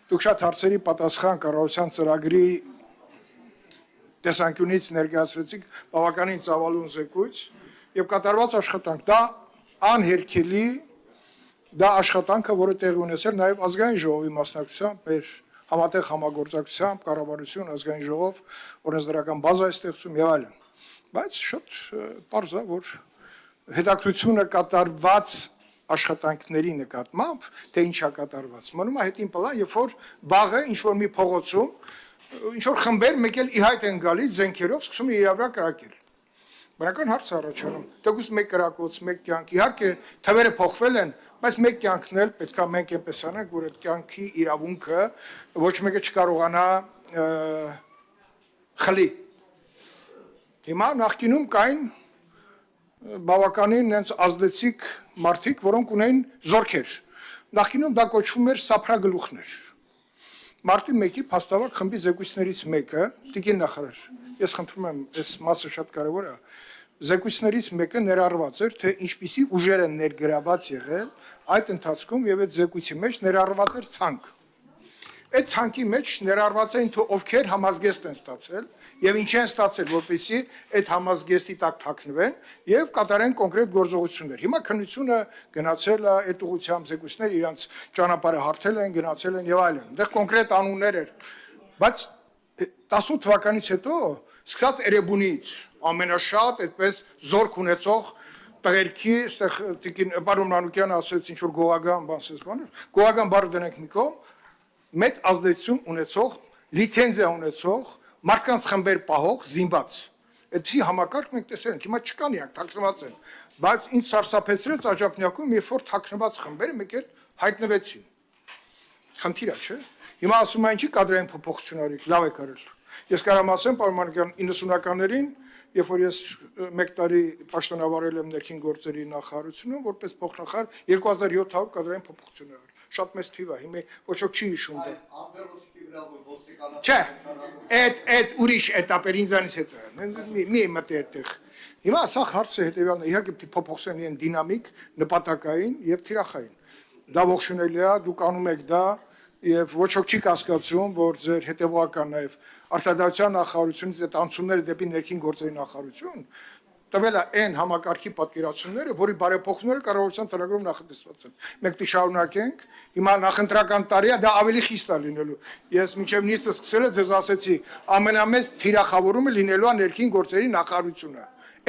Դուք շատ հարցերի պատասխան կառավարության ծրագրի տեսանկյունից ներկայացրեցիք բավականին ծավալուն զեկույց եւ կատարված աշխատանք դա անհերքելի դա աշխատանքը, որը տեղի ունեցել նաեւ ազգային ժողովի մասնակցությամբ, մեր համատեղ համագործակցությամբ, կառավարություն, ազգային ժողով, օրենսդրական բազա է ստեղծում եւ այլն։ Բայց շատ պարզ է, որ հետաքրությունը կատարված աշխատանքների նկատմամբ, թե ինչ է կատարված, մնում է հետին պլան, երբ որ բաղը ինչ-որ մի փողոցում, ինչ-որ խմբեր մեկ էլ ի հայտ են գալիս զենքերով, սկսում են իրավրա կրակել։ Բնական հարց առաջանում, թեկուզ մեկ կրակոց, մեկ կյանք, իհարկե թվերը փոխվել են, բայց մեկ կյանքն էլ պետք է մենք այնպես անենք, որ այդ կյանքի իրավունքը ոչ մեկը չկարողանա խլի։ Հիմա նախկինում կային բավականին նենց ազդեցիկ մարդիկ, որոնք ունեին զորքեր։ Նախկինում դա կոչվում էր սափրագլուխներ։ Մարտի 1-ի փաստավակ խմբի զեկույցներից մեկը, տիկին նախարար, ես խնդրում եմ, այս մասը շատ կարևոր է, զեկույցներից մեկը ներառված էր, թե ինչպիսի ուժեր են ներգրաված եղել այդ ընթացքում եւ այդ զեկույցի մեջ ներառված էր ցանկ։ Այդ ցանկի մեջ ներառված էին թե ովքեր համազգեստ են ստացել եւ ինչ են ստացել, որպեսզի այդ համազգեստի տակ թաքնվեն եւ կատարեն կոնկրետ գործողություններ։ Հիմա քննությունը գնացել է այդ ուղղությամբ զեկույցներ իրանց ճանապարհը հարթել են, գնացել են եւ այլն։ Այնտեղ կոնկրետ անուններ էր, բայց 18 թվականից հետո սկսած Էրեբունից ամենաշատ այդպես զորք ունեցող տղերքի, այստեղ տիկին պարոն Մանուկյանը ասեց ինչ որ գողական բան ասեց բաներ, գողական բառը դնենք մի կողմ, մեծ ազդեցություն ունեցող, լիցենզիա ունեցող, մարդկանց խմբեր պահող, զինված։ Այդպիսի համակարգ մենք տեսել ենք, հիմա չկան իրանք, թաքնված են, բայց ինձ սարսափեցրեց Աջափնյակում, երբ որ թաքնված խմբերը մեկ էլ հայտնվեցին։ Խնդիր է, չէ՞։ Հիմա ասում են ինչի կադրային փոփոխություն արիք, լավ եք արել։ Ես կարամ ասեմ, պարոն Մանուկյան, 90-ականներին, երբ որ ես 1 տարի պաշտոնավարել եմ ներքին գործերի նախարարությունում, որպես փոխնախարար 2700 կադրային փոփոխություն եղել։ Շատ մեծ թիվ է, հիմա ոչ ոք չի հիշում դա։ Չէ, այդ ուրիշ էտապեր ինձանից հետո է, մի մտի այդտեղ։ Հիմա սա հարցը հետևյալն է, իհարկե փոփոխությունն են դինամիկ, նպատակային եւ թիրախային։ Դա ողջունելի է, դուք անում եք դա եւ ոչ ոք չի կասկածում, որ ձեր հետեւողական նաեւ արտադրության նախարարությունից այդ անցումները դեպի ներքին գործերի նախարարություն տվել է այն համակարգի պատկերացումները, որի բարեփոխումները կառավարության ծրագրում նախատեսված են։ Մենք դի շարունակենք, հիմա նախընտրական տարի է, դա ավելի խիստ է լինելու։ Ես մինչև նիստը սկսել եմ, ձեզ ասեցի, ամենամեծ թիրախավորումը լինելու է ներքին գործերի նախարարությունը։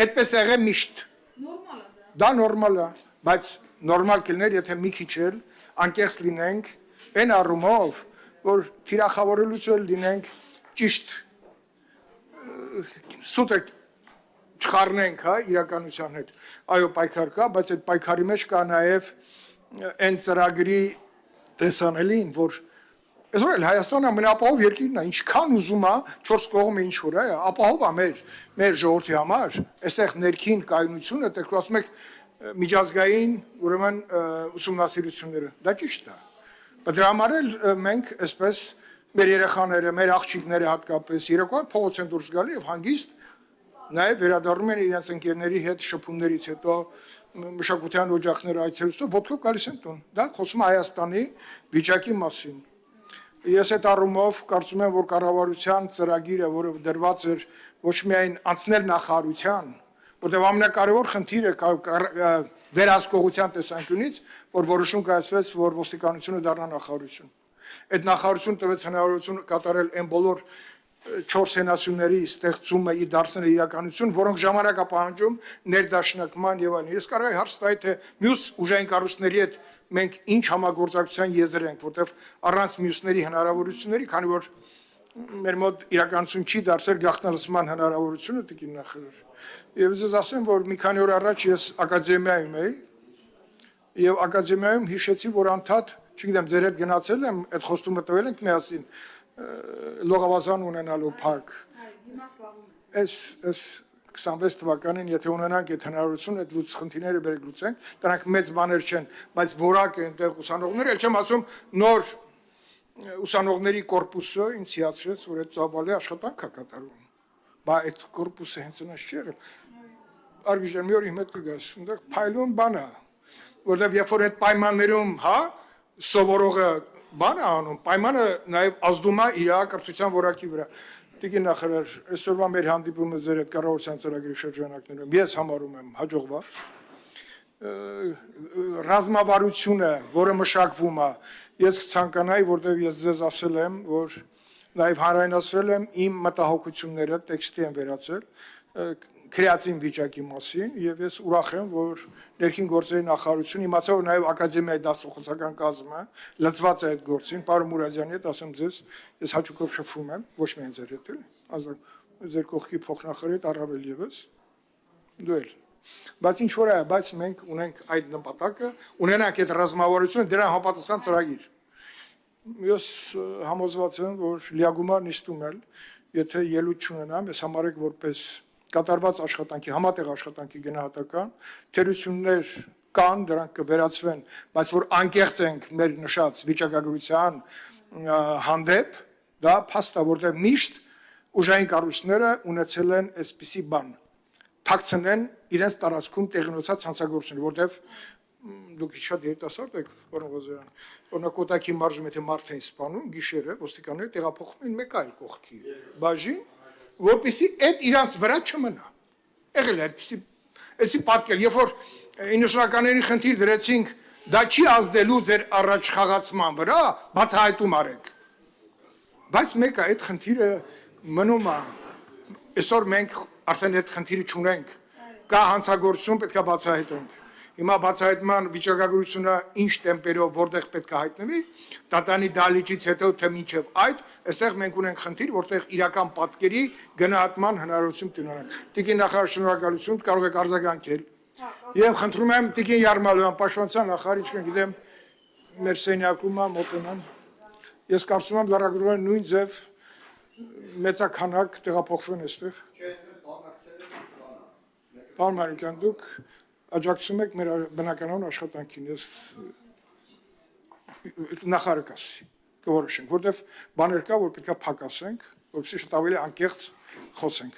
Այդպես եղե միշտ։ Նորմալ է դա։ Դա նորմալ է, բայց նորմալ կլիներ, եթե մի քիչ էլ անկեղծ լինենք, այն առումով, որ թիրախավորելուց լինենք ճիշտ սուտ չխառնենք, հա, իրականության հետ։ Այո, պայքար կա, բայց այդ պայքարի մեջ կա նաև այն ծրագրի տեսանելին, որ այսօր էլ Հայաստանը ամենաապահով երկիրն է, ինչքան ուզում է 4 կողմը ինչ որ է, ապահով է մեր ժողովրդի համար, այստեղ ներքին կայունությունը, դեռ ասում եք միջազգային, ուրեմն ուսումնասիրությունները, դա ճիշտ է։ Բայց դրա համար էլ մենք այսպես մեր երեխաները, մեր աղջիկները հատկապես երեկոյան փողոց են դուրս գալի եւ հանգիստ նաև վերադառնում են իրենց ընկերների հետ շփումներից հետո մշակութային օջախները այցելուց ոտքով գալիս են տուն։ Դա խոսում է Հայաստանի վիճակի մասին։ Ես այդ առումով կարծում եմ, որ կառավարության ծրագիրը, որը դրված էր ոչ միայն անցնել նախարարության, որտեղ ամենակարևոր խնդիրը վերահսկողության տեսանկյունից, որ որոշում կայացվեց, որ ոստիկանությունը դառնա նախարարություն։ Այդ նախարարությունը տվեց հնարավորություն կատարել այն բոլոր 4 սենասյունների ստեղծումը իր դարձնել իրականություն, որոնք ժամանակ է պահանջում ներդաշնակման եւ այլն։ Ես կարող եմ հարց տալ, թե մյուս ուժային կառույցների հետ մենք ինչ համագործակցության եզր ենք, որտեղ առանց մյուսների հնարավորությունների, քանի որ մեր մոտ իրականություն չի դարձել գաղտնալսման հնարավորությունը տիկին նախարար։ Եվ ես ասեմ, որ մի քանի օր առաջ ես ակադեմիայում էի եւ ակադեմիայում հիշեցի, որ անդադ, չգիտեմ, ձեր հետ գնացել եմ, այդ խոստումը տվել ենք միասին լողավազան ունենալու փակ։ Այս 26 թվականին, եթե ունենանք այդ հնարավորությունը, այդ խնդիրները բերեք լուծենք, դրանք մեծ բաներ չեն, բայց որակ է այնտեղ ուսանողները, էլ չեմ ասում նոր ուսանողների կորպուսը ինձ հիացրեց, որ այդ ծավալի աշխատանք է կատարվում։ Բա այդ կորպուսը հենց այնպես չի եղել։ Արգիշան մի օր իմ հետ կգաս, այնտեղ փայլուն բան է, որտեղ երբ որ այդ պայմաններում, հա, սովորողը բան է անում, պայմանը նաև ազդում է իր կրթության որակի վրա։ Տիկին նախարար, այսօրվա մեր հանդիպումը ձեր հետ կառավարության ծրագրի շրջանակներում ես համարում եմ հաջողված։ Ռազմավարությունը, որը մշակվում է, ես կցանկանայի, որտեղ ես ձեզ ասել եմ, որ նաև հանրայնացրել եմ իմ մտահոգությունները, տեքստի եմ վերացել քրեատիվ վիճակի մասին եւ ես ուրախ եմ, որ ներքին գործերի նախարարությունը իմացա, որ նաև ակադեմիայի դասախոսական կազմը լծված է այդ գործին, պարոն Մուրադյանի հետ ասեմ ձեզ, ես հաճույքով շփվում եմ, ոչ միայն ձեր հետ, ձեր կողքի փոխնախարարի հետ առավել եւս, դու էլ։ Բայց ինչ որ է, բայց մենք ունենք այդ նպատակը, ունենանք այդ ռազմավարությունը, դրա համապատասխան ծրագիր։ Ես համոզված եմ, որ լիագումար նիստում էլ, եթե ելույթ չունենամ, ես համարեք որպես կատարված աշխատանքի, համատեղ աշխատանքի գնահատական, թերություններ կան, դրանք կվերացվեն, բայց որ անկեղծ ենք մեր նշած վիճակագրության հանդեպ, դա փաստ է, որտեղ միշտ ուժային կառույցները ունեցել են այսպիսի բան, թաքցնեն իրենց տարածքում տեղի ունեցած հանցագործությունները, որտեղ դուք շատ երիտասարդ եք, պարոն Ղազարյան, օրինակ Կոտայքի մարզում եթե մարդ էին սպանում, գիշերը ոստիկանները տեղափոխվում են մեկ այլ կողքի բաժին, որպեսզի այդ իրանց վրա չմնա։ Եղել է այդպիսի պատկեր, երբ որ 90-ականների խնդիր դրեցինք, դա չի ազդելու ձեր առաջխաղացման վրա, բացահայտում արեք։ Բայց մեկը այդ խնդիրը մնում է, այսօր մենք արդեն այդ խնդիրը չունենք, կա հանցագործություն, պետք է բացահայտենք։ Հիմա բացահայտման վիճակագրությունը ինչ տեմպերով որտեղ պետք է հայտնվի, Տատանի դահլիճից հետո թե մինչև այդ, այստեղ մենք ունենք խնդիր, որտեղ իրական պատկերի գնահատման հնարավորություն տնօրենք։ Տիկին նախարար, շնորհակալություն, կարող եք արձագանքել։ Եվ խնդրում եմ Տիկին Յարմալյան, պաշտպանության նախարար, ինչքան գիտեմ, մեր սենյակում է մոտենան։ Ես կարծում եմ լրագրողները նույն ձև մեծաքանակ տեղափոխվեն այստեղ։ Պարոն Մանուկյան, դուք աջակցում եք մեր բնականոն աշխատանքին, ես նախարարը կասի, կորոշենք, որտեվ բաներ կա, որ պետք է փակ ասենք, որպեսզի շատ ավելի անկեղծ խոսենք։